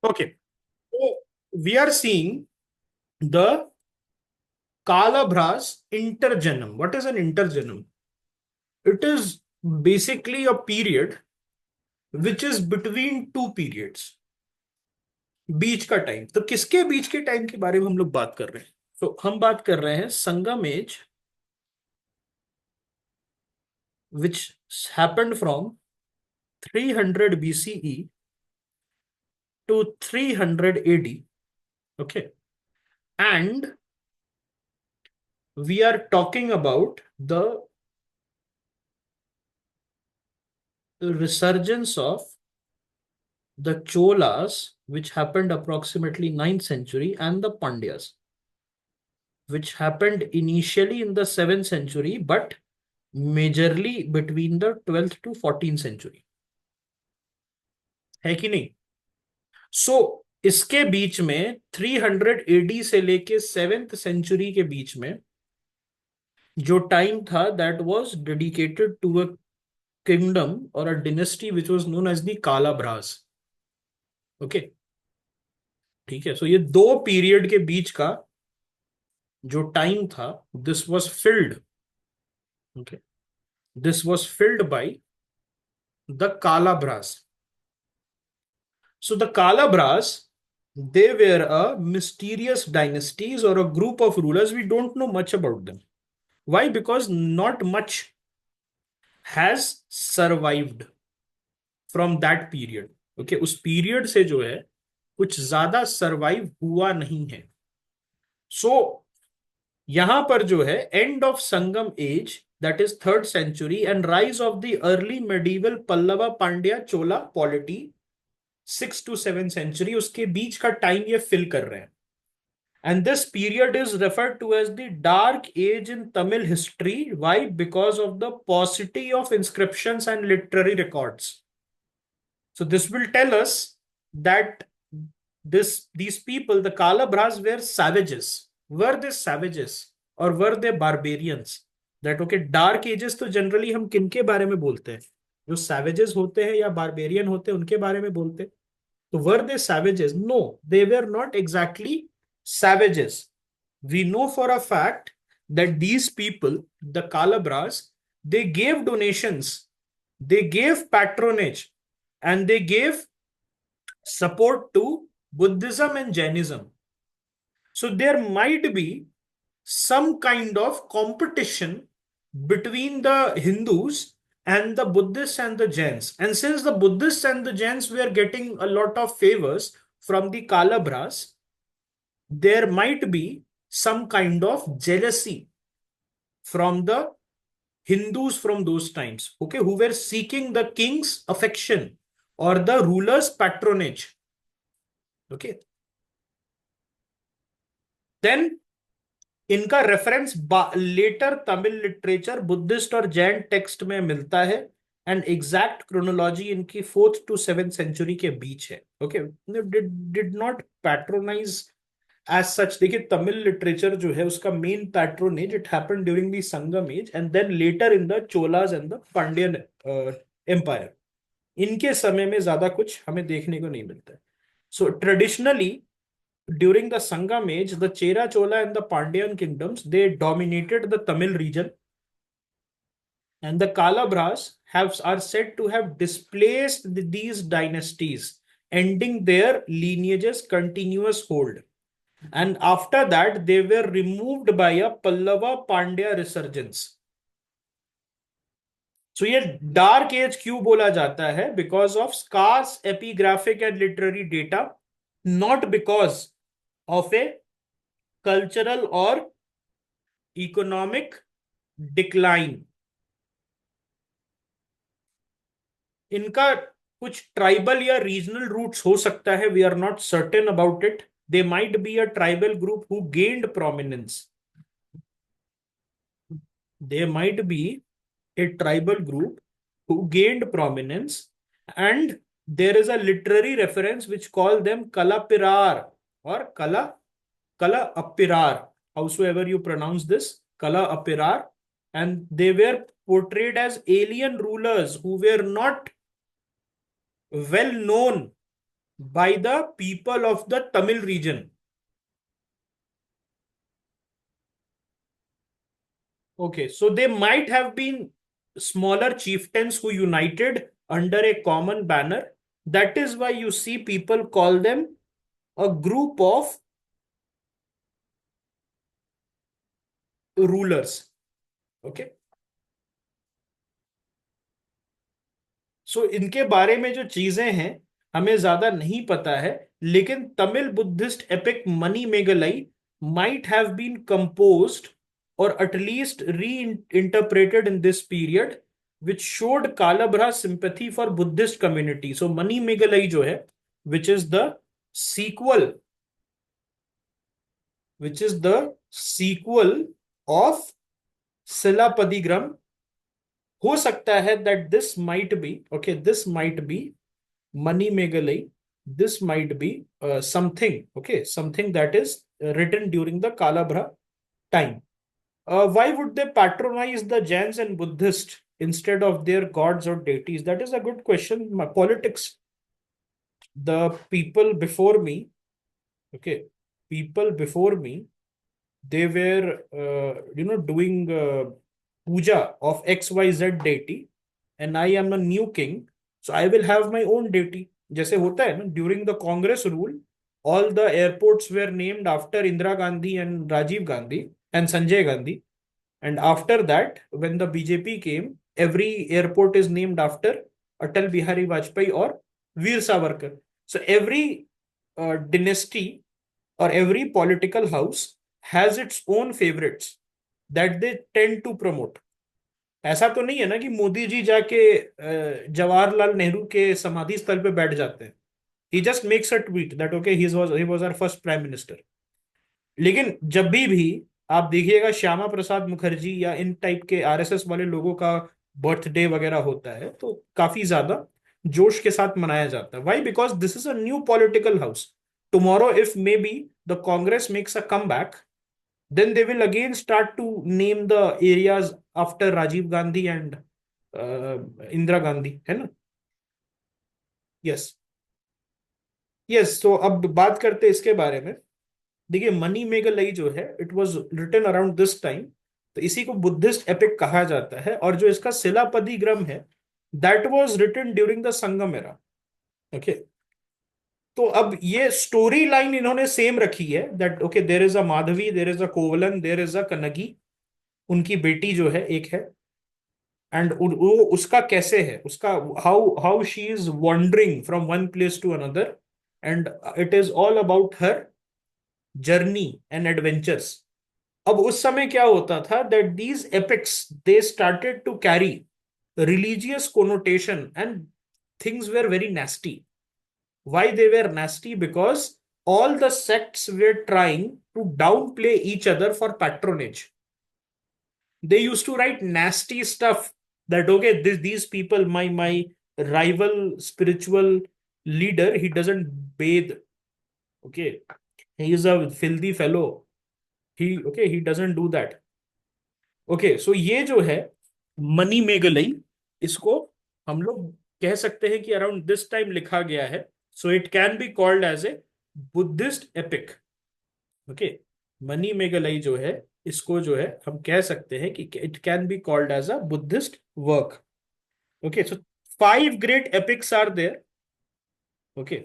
Okay. So we are seeing the Kalabhras intergenum. What is an intergenum? It is basically a period which is between two periods. बीच का time, तो किसके बीच के time के बारे में हम लोग बात कर रहे हैं? तो हम बात कर रहे हैं संगम as, which happened from 300 BCE to 300 AD. Okay. And we are talking about the resurgence of the Cholas, which happened approximately 9th century, and the Pandyas, which happened initially in the 7th century, but majorly between the 12th to 14th century. है कि नहीं? सो इसके बीच में 300 AD से लेके 7th century के बीच में जो टाइम था, that was dedicated to a kingdom और a dynasty which was known as the Kalabhras. Okay, ठीक है. सो ये दो पीरियड के बीच का जो टाइम था, this was filled. Okay, this was filled by the Kalabhras. So the Kalabhras, they were a mysterious dynasties or a group of rulers. We don't know much about them. Why? Because not much has survived from that period. Okay, उस period से जो है कुछ ज्यादा survive हुआ नहीं है. सो यहां पर जो है end of Sangam age, that is 3rd century, and rise of the early medieval Pallava Pandya Chola polity 6 to 7 century, उसके बीच का टाइम ये फिल कर रहे हैं. And this period is referred to as the dark age in Tamil history. Why? Because of the paucity of inscriptions and literary records. So this will tell us that these people, the Kalabhras, were savages. Were they savages or were they barbarians? That okay, dark ages तो generally हम किनके बारे में बोलते हैं? जो savages होते हैं या barbarian होते हैं उनके बारे में बोलते हैं. तो were they savages? No, they were not exactly savages. We know for a fact that these people, the Kalabhras, they gave donations, they gave patronage, and they gave support to Buddhism and Jainism. So there might be some kind of competition between the Hindus and the Buddhists and the Jains. And since the Buddhists and the Jains were getting a lot of favors from the Kalabhras, there might be some kind of jealousy from the Hindus from those times, okay, who were seeking the king's affection or the ruler's patronage. Okay. Then इनका reference later Tamil literature Buddhist और Jain text में मिलता है. And exact chronology इनकी 4th to 7th century के बीच है. Okay, did not patronize as such. देखिए, तमिल लिटरेचर जो है उसका main patronage it happened during the Sangam age and then later in the Cholas and the Pandyan empire. इनके समय में ज्यादा कुछ हमें देखने को नहीं मिलता है. सो traditionally during the Sangam age, the Chera Chola and the Pandyan kingdoms, they dominated the Tamil region, and the Kalabhras are said to have displaced these dynasties, ending their lineage's continuous hold. And after that, they were removed by a Pallava Pandya resurgence. So ये dark age क्यों बोला जाता है? Because of scarce epigraphic and literary data, not because of a cultural or economic decline. इनका कुछ tribal या regional roots हो सकता है. We are not certain about it. They might be a tribal group who gained prominence. They might be a tribal group who gained prominence, and there is a literary reference which call them Kalapirar or Kala Appirar, howsoever you pronounce this, Kala Appirar, and they were portrayed as alien rulers who were not well known by the people of the Tamil region. Okay, so they might have been smaller chieftains who united under a common banner. That is why you see people call them a group of rulers. Okay, सो इनके बारे में जो चीजें हैं हमें ज्यादा नहीं पता है, लेकिन Tamil Buddhist epic Manimekalai might have been composed और at least reinterpreted in this period which showed Kalabhra sympathy for Buddhist community. So Manimekalai जो है which is the sequel which is the sequel of Silappatikaram. हो सकता है that this might be, okay, this might be Mani Megalai. This might be something, okay, something that is written during the Kalabhra time. Why would they patronize the Jains and Buddhists instead of their gods or deities? That is a good question. Politics. The people before me, okay, people before me, they were, doing puja of XYZ deity, and I am a new king, so I will have my own deity. जैसे होता है ना, during the Congress rule all the airports were named after Indira Gandhi and Rajiv Gandhi and Sanjay Gandhi. And after that, when the BJP came, every airport is named after Atal Bihari Vajpayee or Veer Savarkar. So every dynasty or every political house has its own favorites that they tend to promote. ऐसा तो नहीं है ना कि मोदी जी जाके जवाहरलाल नेहरू के समाधि स्थल पे बैठ जाते हैं. He just makes a tweet that okay he was our first prime minister. लेकिन जब भी आप देखिएगा श्यामा प्रसाद मुखर्जी या इन टाइप के आरएसएस वाले लोगों का बर्थडे वगैरह होता है तो काफी ज्यादा जोश के साथ मनाया जाता है. Why? Because this is a new political house. Tomorrow if may be the Congress makes a come back, then they will again start to name the areas after Rajiv Gandhi and Indira Gandhi, है ना? Yes, yes. तो अब बात करते हैं इसके बारे में. देखिए, मनी मेगलई जो है it was written around this time, तो इसी को बुद्धिस्ट एपिक कहा जाता है. और जो इसका सिलापदी ग्रम है that was written during the Sangam era. Okay, तो अब ये स्टोरी लाइन इन्होंने सेम रखी है that okay there is a Madhavi, there is a Kovalan, there is a Kannagi. उनकी बेटी जो है एक है, एंड वो उसका कैसे है, उसका how how she is wandering from one place to another, and it is all about her journey and adventures. अब उस समय क्या होता था that these epics they started to carry religious connotation and things were very nasty. Why they were nasty? Because all the sects were trying to downplay each other for patronage. They used to write nasty stuff that okay these people, my rival spiritual leader, he doesn't bathe, okay, he is a filthy fellow, he doesn't do that. Okay, so ये जो है money मेगलई, इसको हम लोग कह सकते हैं कि अराउंड दिस टाइम लिखा गया है. So it can be called as a Buddhist epic. Okay, Manimekalai जो है इसको जो है हम कह सकते हैं कि it can be called as a Buddhist work. Okay, so 5 great epics are there. Okay,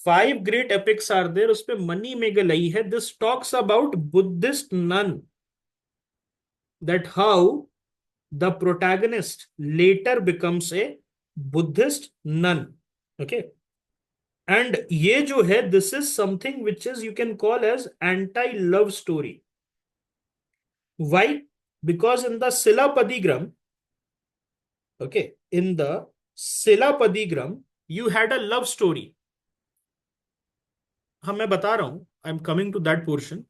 5 great epics are there. उस पे मनी मेगलई है. This talks about Buddhist nun, that how the protagonist later becomes a Buddhist nun. Okay, and ये जो है this is something which is you can call as anti love story. Why? Because in the Silapadigram, okay, in the Silapadigram you had a love story. हाँ, मैं बता रहा हूं, I am coming to that portion.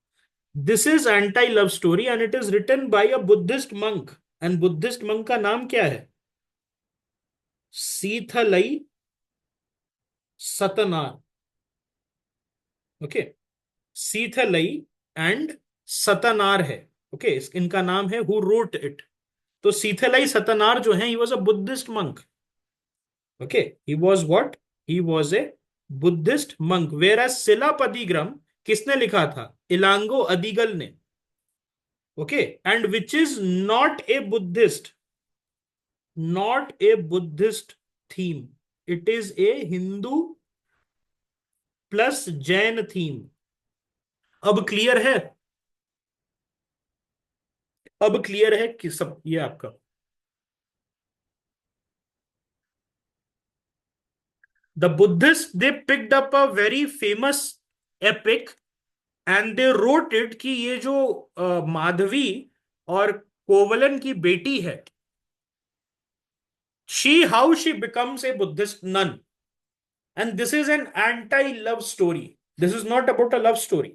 This is anti love story and it is written by a Buddhist monk. And Buddhist monk का नाम क्या है? सीथलई सतनार. Okay, सीथलई and सतनार है. ओके, इनका नाम है हु रोट इट. तो सीथलई सतनार जो है he was a Buddhist monk. Okay, he was what? He was a Buddhist monk, whereas Silappatikaram किसने लिखा था? इलांगो अदिगल ने। Okay, and which is not a Buddhist, not a Buddhist theme, it is a Hindu plus Jain theme. अब clear है? अब clear है कि सब ये आपका? The Buddhist they picked up a very famous epic and they wrote it कि ये जो माधवी और कोवलन की बेटी है, she how she becomes a Buddhist nun, and this is an anti love story, this is not about a love story.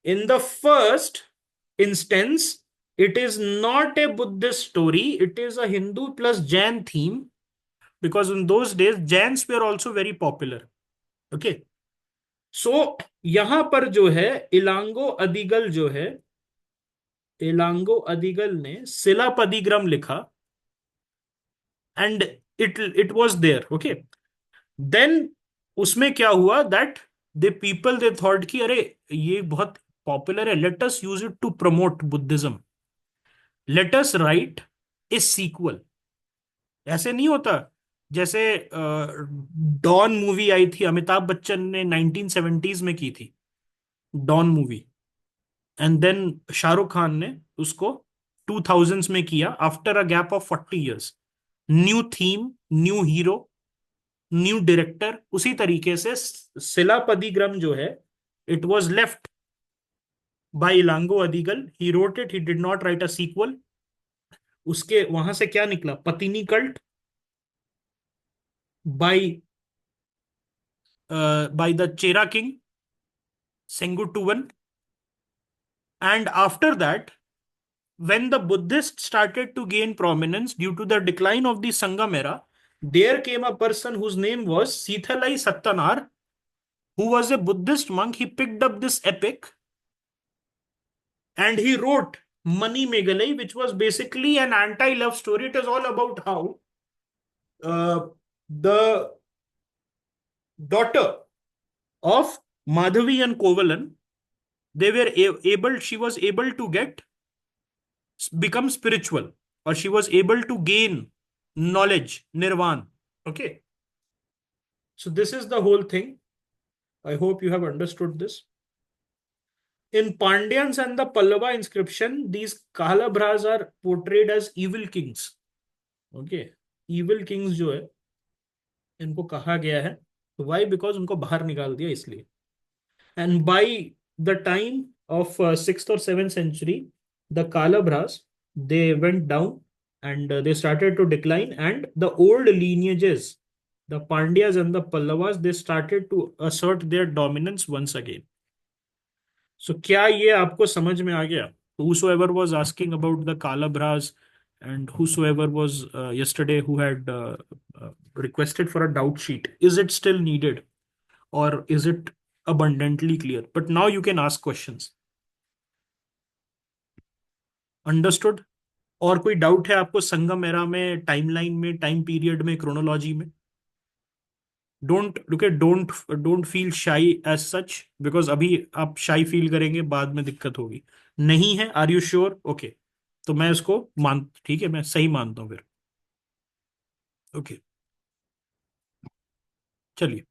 In the first instance, it is not a Buddhist story, it is a Hindu plus Jain theme, because in those days Jains were also very popular. Okay, so यहां पर जो है इलांगो अदिगल जो है, इलांगो अदिगल ने सिलापदिग्रम लिखा and it was there. Okay, then उसमें क्या हुआ that they people they thought कि अरे ये बहुत पॉपुलर है, let us use it to promote Buddhism, let us write a sequel. ऐसे नहीं होता, जैसे डॉन मूवी आई थी, अमिताभ बच्चन ने 1970s में की थी Don movie, and then Shahrukh Khan ने उसको 2000s में किया after a gap of 40 years। New theme, new hero, new director. उसी तरीके से सिलापदिग्रम जो है, it was left by Ilango Adigal, he wrote it, he did not write a sequel. उसके वहां से क्या निकला? Pattini cult by by the Chera king Senguttuvan, and after that, when the Buddhists started to gain prominence due to the decline of the Sangam era, there came a person whose name was Sithalai Sattanar, who was a Buddhist monk. He picked up this epic and he wrote Mani Megalai, which was basically an anti-love story. It is all about how the daughter of Madhavi and Kovalan, they were able, she was able to get become spiritual, or she was able to gain knowledge, nirvana. Okay, so this is the whole thing. I hope you have understood this. In Pandyans and the Pallava inscription, these Kalabhras are portrayed as evil kings. Okay, evil kings जो है इनको कहा गया है, why? Because उनको बाहर निकाल दिया इसलिए। And by the time of 6th or 7th century, the Kalabhras, they went down and they started to decline, and the old lineages, the Pandyas and the Pallavas, they started to assert their dominance once again. So क्या ये आपको समझ में आ गया? Whosoever was asking about the Kalabhras and whosoever was yesterday who had requested for a doubt sheet, is it still needed or is it abundantly clear? But now you can ask questions. Understood? और कोई doubt है आपको Sangam era में, timeline में, time period में, chronology में? Don't feel shy as such, because अभी आप शाई फील करेंगे, बाद में दिक्कत होगी। नहीं है? Are you sure? ओके, तो मैं इसको मान, ठीक है, मैं सही मानता हूं फिर। ओके, चलिए।